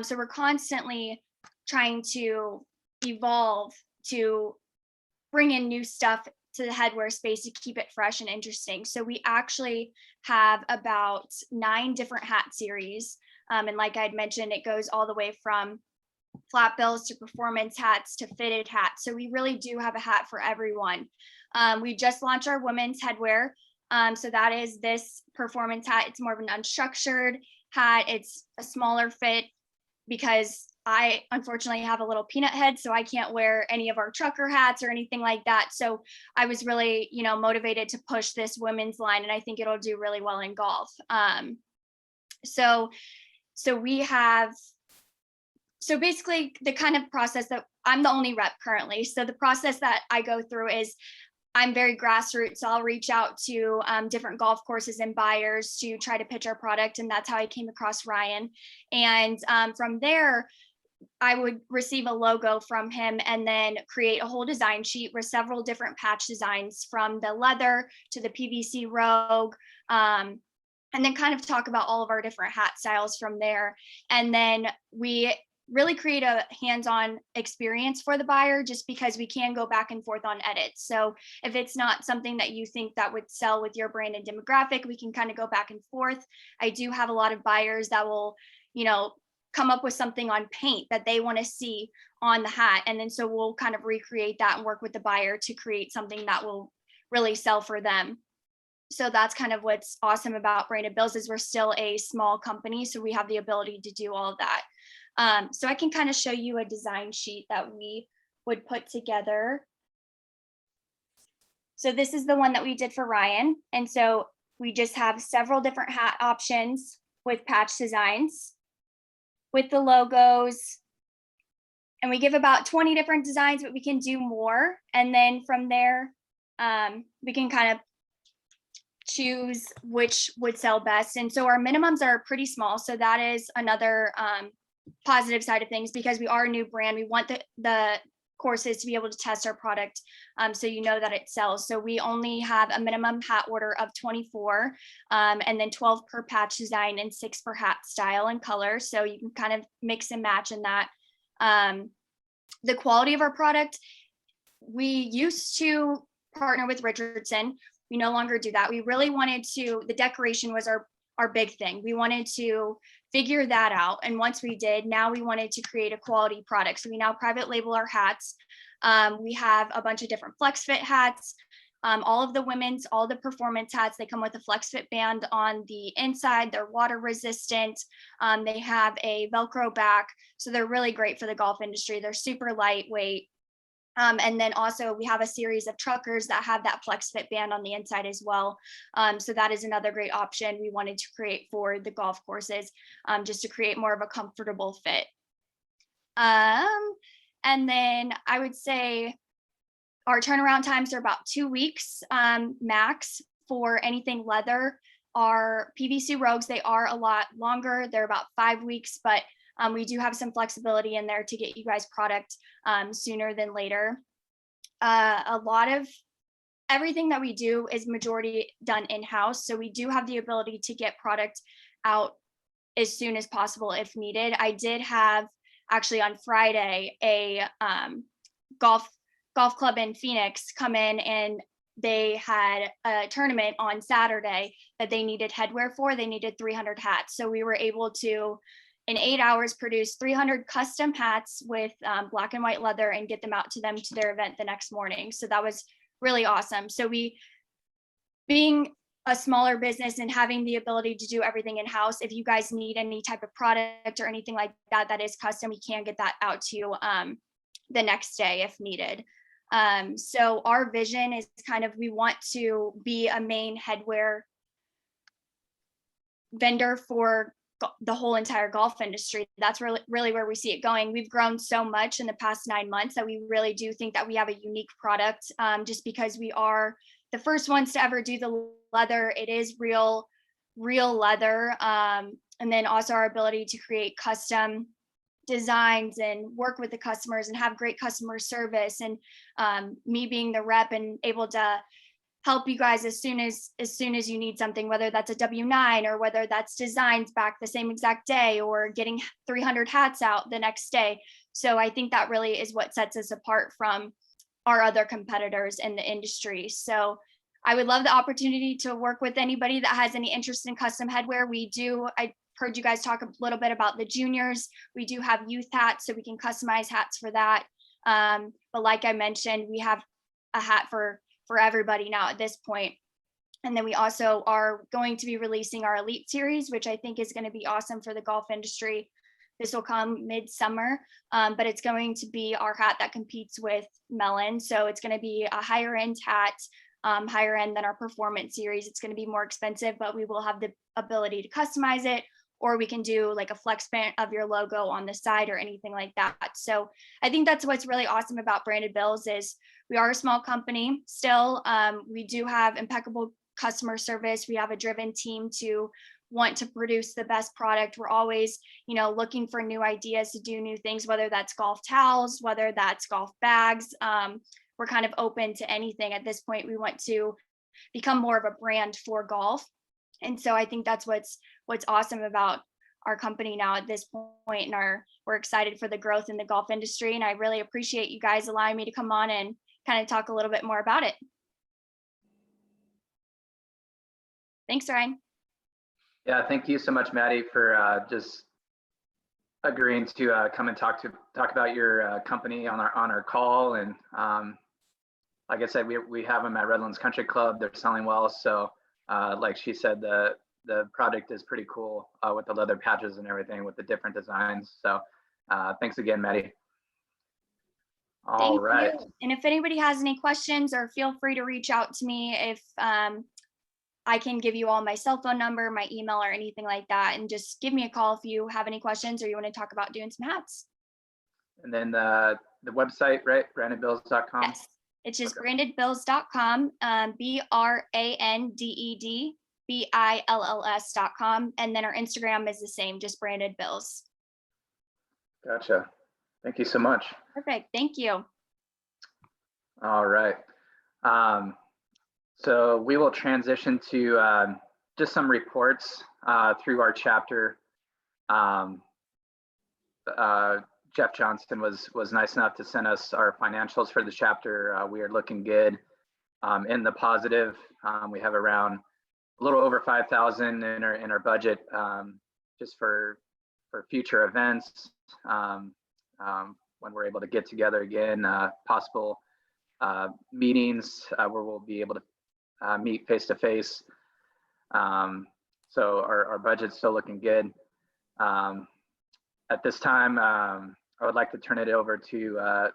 [SPEAKER 9] So we're constantly trying to evolve to bring in new stuff to the headwear space to keep it fresh and interesting. So we actually have about 9 different hat series. And like I'd mentioned, it goes all the way from flat bills to performance hats to fitted hats. So we really do have a hat for everyone. We just launched our women's headwear. So that is this performance hat. It's more of an unstructured hat. It's a smaller fit because I unfortunately have a little peanut head, so I can't wear any of our trucker hats or anything like that. So I was really, motivated to push this women's line, and I think it'll do really well in golf. So basically the kind of process that I'm the only rep currently. So the process that I go through is I'm very grassroots. So I'll reach out to different golf courses and buyers to try to pitch our product. And that's how I came across Ryan. And from there, I would receive a logo from him and then create a whole design sheet with several different patch designs, from the leather to the PVC rogue, and then kind of talk about all of our different hat styles from there. And then we really create a hands-on experience for the buyer, just because we can go back and forth on edits. So if it's not something that you think that would sell with your brand and demographic, we can kind of go back and forth. I do have a lot of buyers that will, come up with something on paint that they want to see on the hat. And then so we'll kind of recreate that and work with the buyer to create something that will really sell for them. So that's kind of what's awesome about Branded Bills, is we're still a small company, so we have the ability to do all of that. So I can kind of show you a design sheet that we would put together. So this is the one that we did for Ryan. And so we just have several different hat options with patch designs, with the logos. And we give about 20 different designs, but we can do more. And then from there, we can kind of choose which would sell best. And so our minimums are pretty small. So that is another positive side of things, because we are a new brand. We want the courses to be able to test our product, so you know that it sells. So we only have a minimum hat order of 24, and then 12 per patch design and 6 per hat style and color. So you can kind of mix and match in that. The quality of our product, we used to partner with Richardson. We no longer do that. We really wanted to, the decoration was our big thing. We wanted to figure that out. And once we did, now we wanted to create a quality product. So we now private label our hats. We have a bunch of different flex fit hats. All of the women's, all the performance hats, they come with a flex fit band on the inside. They're water resistant. They have a Velcro back. So they're really great for the golf industry. They're super lightweight. And then also we have a series of truckers that have that flex fit band on the inside as well. So that is another great option we wanted to create for the golf courses, just to create more of a comfortable fit. And then I would say our turnaround times are about 2 weeks max for anything leather. Our PVC Rogues, they are a lot longer. They're about 5 weeks, but we do have some flexibility in there to get you guys product sooner than later. A lot of everything that we do is majority done in-house. So we do have the ability to get product out as soon as possible if needed. I did have actually on Friday a golf club in Phoenix come in, and they had a tournament on Saturday that they needed headwear for. They needed 300 hats. So we were able to, in 8 hours, produce 300 custom hats with black and white leather and get them out to them to their event the next morning. So that was really awesome. So we, being a smaller business and having the ability to do everything in-house, if you guys need any type of product or anything like that that is custom, we can get that out to you the next day if needed. So our vision is kind of, we want to be a main headwear vendor for the whole entire golf industry. That's really where we see it going. We've grown so much in the past 9 months that we really do think that we have a unique product, just because we are the first ones to ever do the leather. It is real leather. And then also our ability to create custom designs and work with the customers and have great customer service, and me being the rep and able to help you guys as soon as you need something, whether that's a W9 or whether that's designs back the same exact day or getting 300 hats out the next day. So I think that really is what sets us apart from our other competitors in the industry. So I would love the opportunity to work with anybody that has any interest in custom headwear. I heard you guys talk a little bit about the juniors. We do have youth hats, so we can customize hats for that. But like I mentioned, we have a hat for everybody now at this point. And then we also are going to be releasing our Elite Series, which I think is going to be awesome for the golf industry. This will come mid-summer, but it's going to be our hat that competes with Melon. So it's going to be a higher end hat, higher end than our Performance Series. It's going to be more expensive, but we will have the ability to customize it, or we can do like a flex print of your logo on the side or anything like that. So I think that's what's really awesome about Branded Bills is we are a small company still. We do have impeccable customer service. We have a driven team to want to produce the best product. We're always, looking for new ideas to do new things, whether that's golf towels, whether that's golf bags. We're kind of open to anything at this point. We want to become more of a brand for golf. And so I think that's what's awesome about our company now at this point, and we're excited for the growth in the golf industry. And I really appreciate you guys allowing me to come on and kind of talk a little bit more about it. Thanks, Ryan.
[SPEAKER 1] Yeah, thank you so much, Maddie, for just agreeing to come and talk about your company on our call. And like I said, we have them at Redlands Country Club. They're selling well. So like she said, the product is pretty cool with the leather patches and everything with the different designs. So thanks again, Maddie. All right.
[SPEAKER 9] Thank you. And if anybody has any questions, or feel free to reach out to me if I can give you all my cell phone number, my email, or anything like that. And just give me a call if you have any questions or you want to talk about doing some hats.
[SPEAKER 1] And then the website, right? brandedbills.com.
[SPEAKER 9] Yes, it's just brandedbills.com, BRANDEDBILLS.com. And then our Instagram is the same, just Branded Bills.
[SPEAKER 1] Gotcha. Thank you so much.
[SPEAKER 9] Perfect. Thank you.
[SPEAKER 1] All right. So we will transition to just some reports through our chapter. Jeff Johnston was nice enough to send us our financials for the chapter. We are looking good in the positive. We have around a little over 5,000 in our budget just for future events when we're able to get together again, possible meetings where we'll be able to meet face to face. So our budget's still looking good. At this time, I would like to turn it over to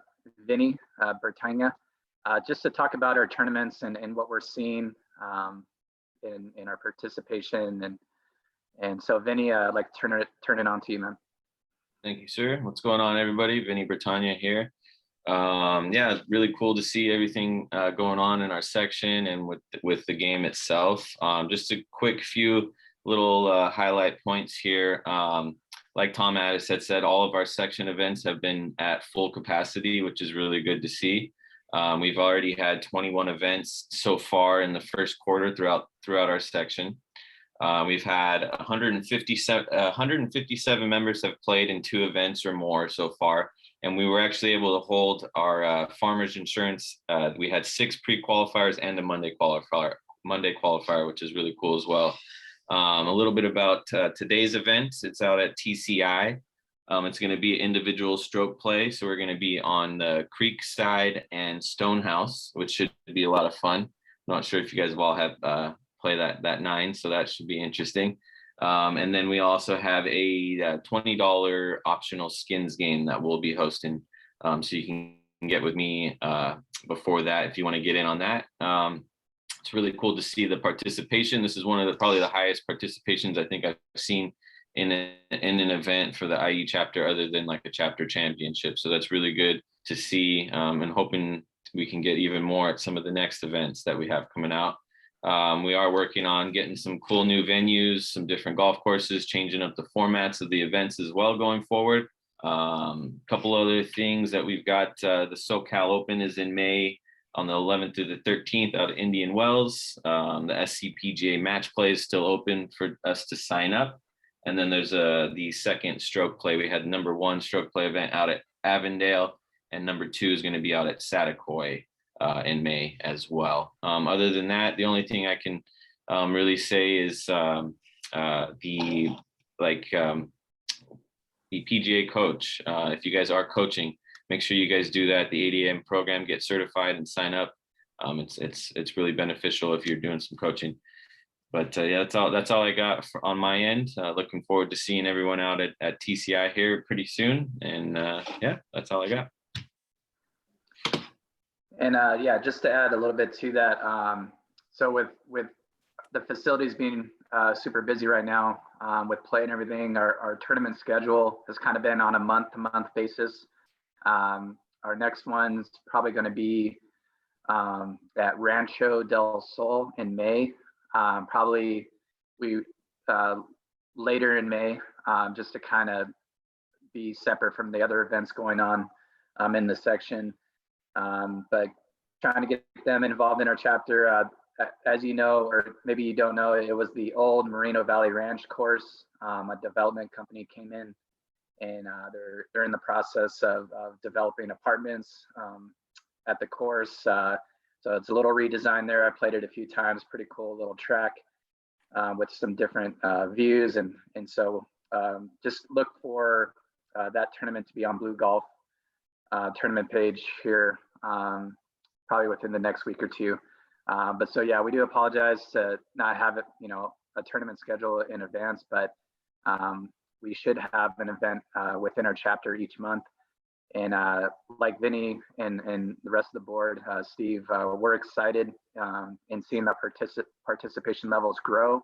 [SPEAKER 1] Vinny Bertagna, just to talk about our tournaments and what we're seeing in our participation. And so Vinny, I'd like to turn it on to you, man.
[SPEAKER 10] Thank you, sir. What's going on, everybody? Vinny Bertagna here. Yeah, really cool to see everything going on in our section and with the game itself. Just a quick few little highlight points here. Like Tom Addis had said, all of our section events have been at full capacity, which is really good to see. We've already had 21 events so far in the first quarter throughout our section. We've had 157 members have played in 2 events or more so far. And we were actually able to hold our farmers insurance. We had 6 pre-qualifiers and a Monday qualifier, which is really cool as well. A little bit about today's event. It's out at TCI. It's going to be individual stroke play. So we're going to be on the Creek side and Stonehouse, which should be a lot of fun. Not sure if you guys have all have play that 9, so that should be interesting. And then we also have a $20 optional skins game that we'll be hosting. So you can get with me before that if you want to get in on that. It's really cool to see the participation. This is one of probably the highest participations I think I've seen in an event for the IE chapter, other than like a chapter championship. So that's really good to see, and hoping we can get even more at some of the next events that we have coming out. We are working on getting some cool new venues, some different golf courses, changing up the formats of the events as well going forward. Couple other things that we've got, the SoCal Open is in May on the 11th through the 13th out of Indian Wells. The SCPGA match play is still open for us to sign up. And then there's the second stroke play. We had number 1 stroke play event out at Avondale, and number 2 is going to be out at Saticoy in May as well. Other than that, the only thing I can really say is the PGA coach. If you guys are coaching, make sure you guys do that. The 8 a.m. program, get certified and sign up. It's really beneficial if you're doing some coaching. But yeah, that's all I got on my end. Looking forward to seeing everyone out at TCI here pretty soon. And yeah, that's all I got.
[SPEAKER 1] And yeah, just to add a little bit to that. So with the facilities being super busy right now with play and everything, our tournament schedule has kind of been on a month-to-month basis. Our next one's probably going to be at Rancho del Sol in May. Probably later in May, just to kind of be separate from the other events going on in the section. But trying to get them involved in our chapter. As you know, or maybe you don't know, it was the old Moreno Valley Ranch course. A development company came in, and they're in the process of developing apartments at the course. So it's a little redesign there. I played it a few times. Pretty cool little track with some different views, and so just look for that tournament to be on Blue Golf tournament page here, probably within the next week or 2. But so yeah, we do apologize to not have it, a tournament schedule in advance, but we should have an event within our chapter each month. And like Vinny and the rest of the board, Steve, we're excited in seeing the participation levels grow.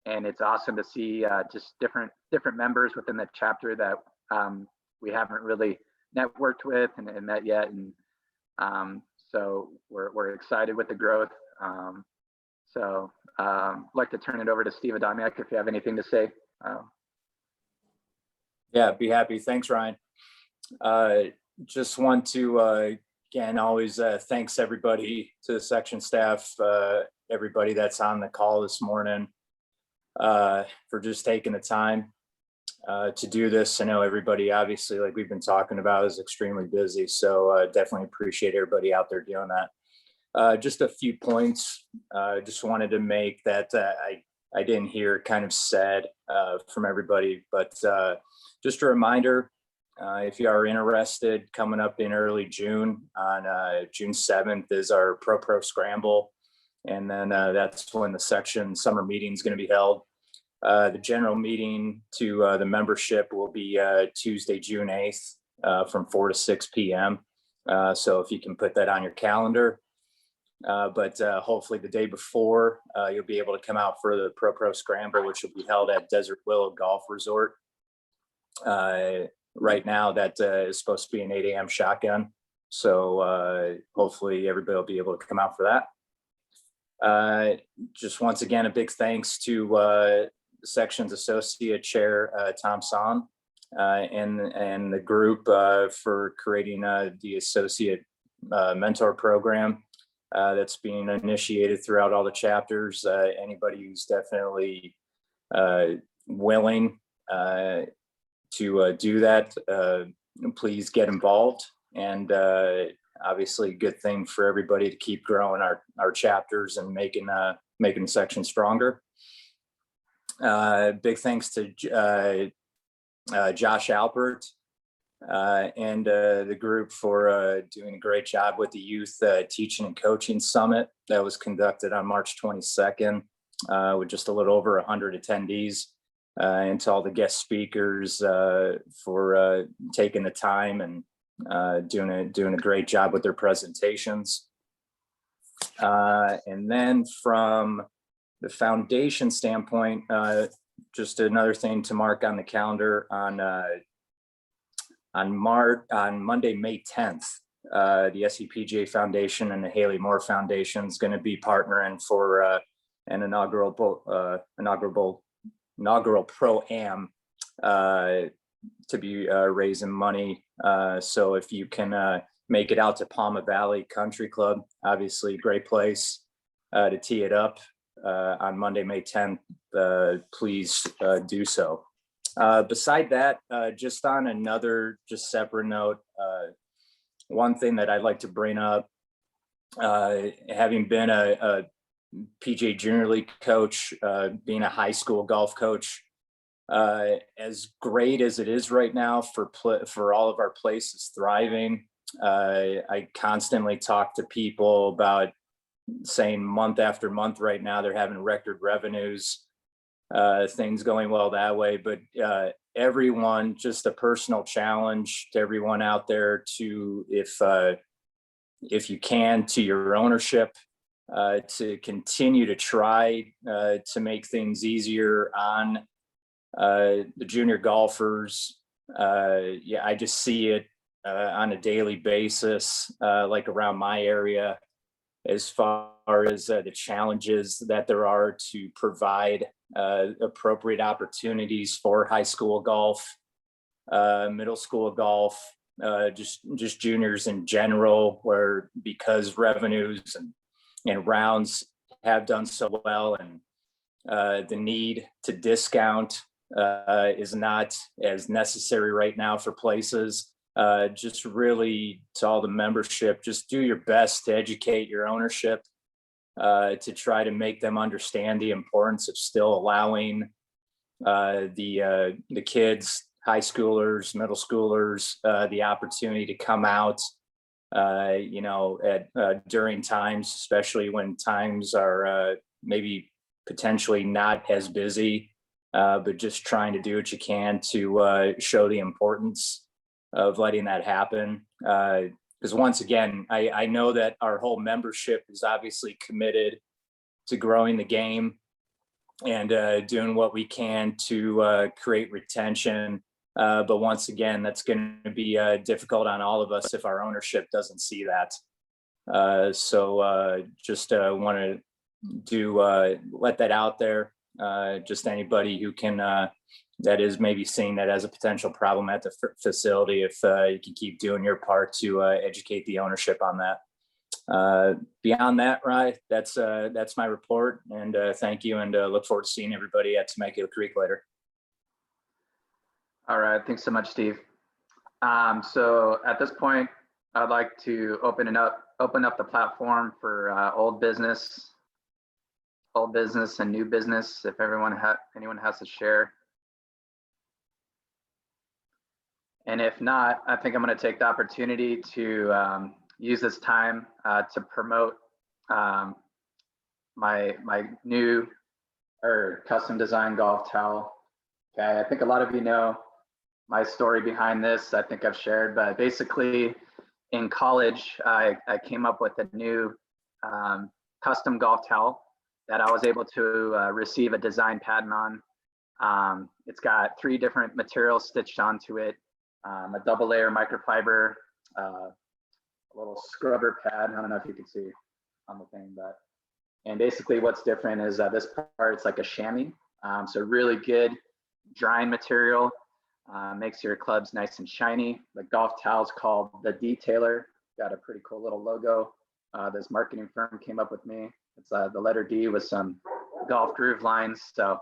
[SPEAKER 1] And it's awesome to see just different members within the chapter that we haven't really networked with and met yet. And so we're excited with the growth. So I'd like to turn it over to Steve Adamiak if you have anything to say.
[SPEAKER 11] Yeah, be happy. Thanks, Ryan. Just want to Again, always thanks everybody to the section staff, everybody that's on the call this morning for just taking the time to do this. I know everybody, obviously, like we've been talking about, is extremely busy. So definitely appreciate everybody out there doing that. Just a few points. Just wanted to make that I didn't hear kind of said from everybody, but just a reminder, if you are interested, coming up in early June on June 7th is our Pro Scramble. And then that's when the section summer meeting is going to be held. The general meeting to the membership will be Tuesday, June 8th from 4 to 6 p.m. So if you can put that on your calendar. But hopefully the day before, you'll be able to come out for the Pro Scramble, which will be held at Desert Willow Golf Resort. Right now, that is supposed to be an 8 a.m. shotgun. So hopefully everybody will be able to come out for that. Just once again, a big thanks to Section's Associate Chair, Tom Son, and the group for creating the Associate Mentor Program that's being initiated throughout all the chapters. Anybody who's definitely willing to do that, please get involved. And obviously a good thing for everybody to keep growing our chapters and making the section stronger. Big thanks to Josh Alpert and the group for doing a great job with the Youth Teaching and Coaching Summit that was conducted on March 22nd with just a little over 100 attendees. And to all the guest speakers for taking the time and doing a great job with their presentations. And then from the foundation standpoint, just another thing to mark on the calendar on Monday, May 10th, the SCPGA Foundation and the Haley Moore Foundation is going to be partnering for an inaugural Pro-Am to be raising money. So if you can make it out to Palma Valley Country Club, obviously great place to tee it up on Monday, May 10th, please do so. Beside that, just on another separate note, one thing that I'd like to bring up, having been a PGA Junior League coach, being a high school golf coach, as great as it is right now for all of our places thriving, I constantly talk to people about saying month after month right now they're having record revenues, things going well that way. But everyone, just a personal challenge to everyone out there to, if you can, to your ownership, to continue to try to make things easier on the junior golfers. Yeah, I just see it on a daily basis, like around my area, as far as the challenges that there are to provide appropriate opportunities for high school golf, middle school golf, just juniors in general, where because revenues and rounds have done so well, and the need to discount is not as necessary right now for places. Just really, to all the membership, just do your best to educate your ownership, to try to make them understand the importance of still allowing the kids, high schoolers, middle schoolers, the opportunity to come out, during times, especially when times are maybe potentially not as busy, but just trying to do what you can to show the importance of letting that happen. Because once again, I know that our whole membership is obviously committed to growing the game and doing what we can to create retention. But once again, that's going to be difficult on all of us if our ownership doesn't see that. So just want to let that out there. Just anybody who can that is maybe seeing that as a potential problem at the facility, if you can keep doing your part to educate the ownership on that. Beyond that, Rye, that's my report, and thank you, and look forward to seeing everybody at Temecula Creek later.
[SPEAKER 1] All right, thanks so much, Steve. So at this point, I'd like to open up the platform for old business and new business. If anyone has to share. And if not, I think I'm going to take the opportunity to use this time to promote my new or custom design golf towel. Okay, I think a lot of you know my story behind this. I think I've shared, but basically in college, I came up with a new custom golf towel that I was able to receive a design patent on. It's got 3 different materials stitched onto it. A double layer microfiber, a little scrubber pad. I don't know if you can see on the thing, but, and basically what's different is this part, it's like a chamois. So really good drying material, makes your clubs nice and shiny. The golf towel is called the Detailer. Got a pretty cool little logo. This marketing firm came up with me. It's the letter D with some golf groove lines. So,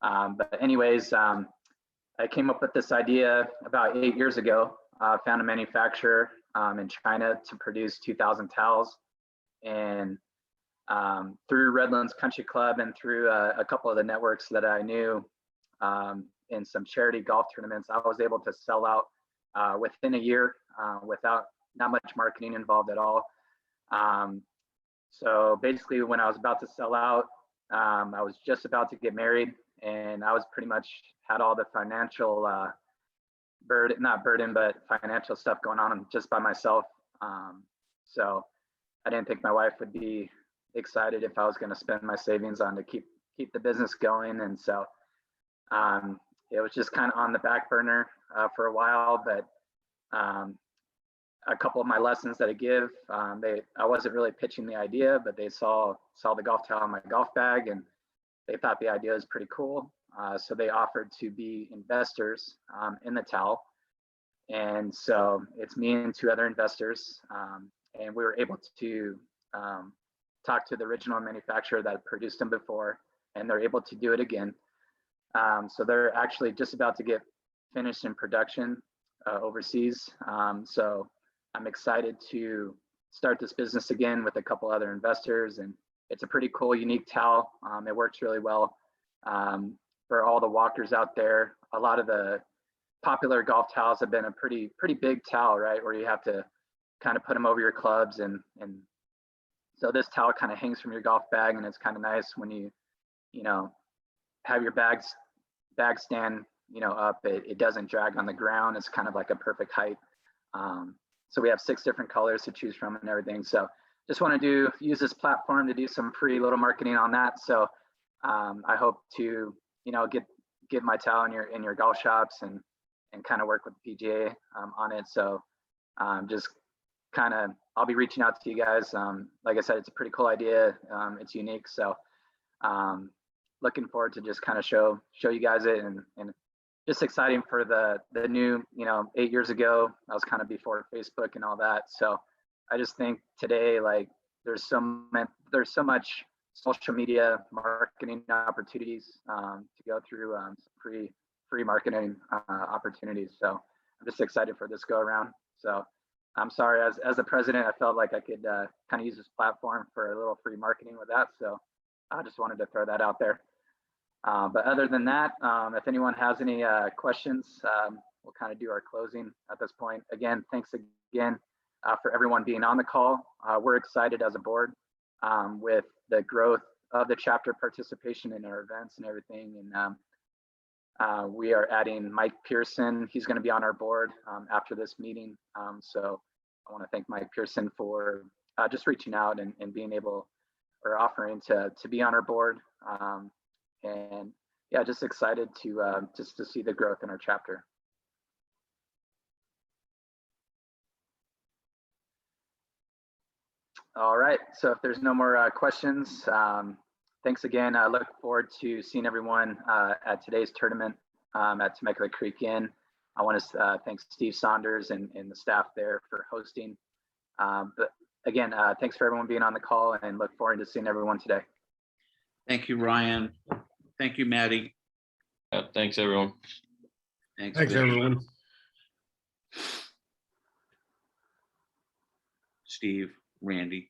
[SPEAKER 1] but anyways, I came up with this idea about 8 years ago. Found a manufacturer in China to produce 2,000 towels, and through Redlands Country Club and through a couple of the networks that I knew in some charity golf tournaments, I was able to sell out within a year without not much marketing involved at all. So basically, when I was about to sell out, I was just about to get married, and I was pretty much had all the financial financial stuff going on just by myself. So I didn't think my wife would be excited if I was going to spend my savings on to keep the business going. And so it was just kind of on the back burner for a while, but a couple of my lessons that I give, I wasn't really pitching the idea, but they saw the golf towel in my golf bag, and they thought the idea was pretty cool. So they offered to be investors in the towel. And so it's me and 2 other investors. And we were able to talk to the original manufacturer that produced them before, and they're able to do it again. So they're actually just about to get finished in production overseas. So I'm excited to start this business again with a couple other investors, and it's a pretty cool, unique towel. It works really well for all the walkers out there. A lot of the popular golf towels have been a pretty big towel, right? Where you have to kind of put them over your clubs, and so this towel kind of hangs from your golf bag, and it's kind of nice when you have your bag stand up. It doesn't drag on the ground. It's kind of like a perfect height. So we have 6 different colors to choose from and everything. So just want to use this platform to do some free little marketing on that. So I hope to get my towel in your golf shops and kind of work with the PGA on it. So just kind of, I'll be reaching out to you guys. Like I said, it's a pretty cool idea. It's unique. So looking forward to just kind of show you guys it, and just exciting for the new, 8 years ago, I was kind of before Facebook and all that. So I just think today, like there's so much social media marketing opportunities to go through, free marketing opportunities. So I'm just excited for this go around. So I'm sorry, as the president, I felt like I could kind of use this platform for a little free marketing with that. So I just wanted to throw that out there. But other than that, if anyone has any questions, we'll kind of do our closing at this point. Again, thanks again for everyone being on the call. We're excited as a board with the growth of the chapter participation in our events and everything. And we are adding Mike Pearson. He's going to be on our board after this meeting. So I want to thank Mike Pearson for just reaching out and being able or offering to be on our board. And yeah, just excited to see the growth in our chapter. All right, so if there's no more questions, thanks again. I look forward to seeing everyone at today's tournament at Temecula Creek Inn. I want to thank Steve Saunders and the staff there for hosting. But again, thanks for everyone being on the call, and look forward to seeing everyone today.
[SPEAKER 8] Thank you, Ryan. Thank you, Maddie.
[SPEAKER 10] Thanks, everyone.
[SPEAKER 8] Thanks,
[SPEAKER 5] Thanks,
[SPEAKER 8] Vic.
[SPEAKER 5] everyone.
[SPEAKER 8] Steve, Randy.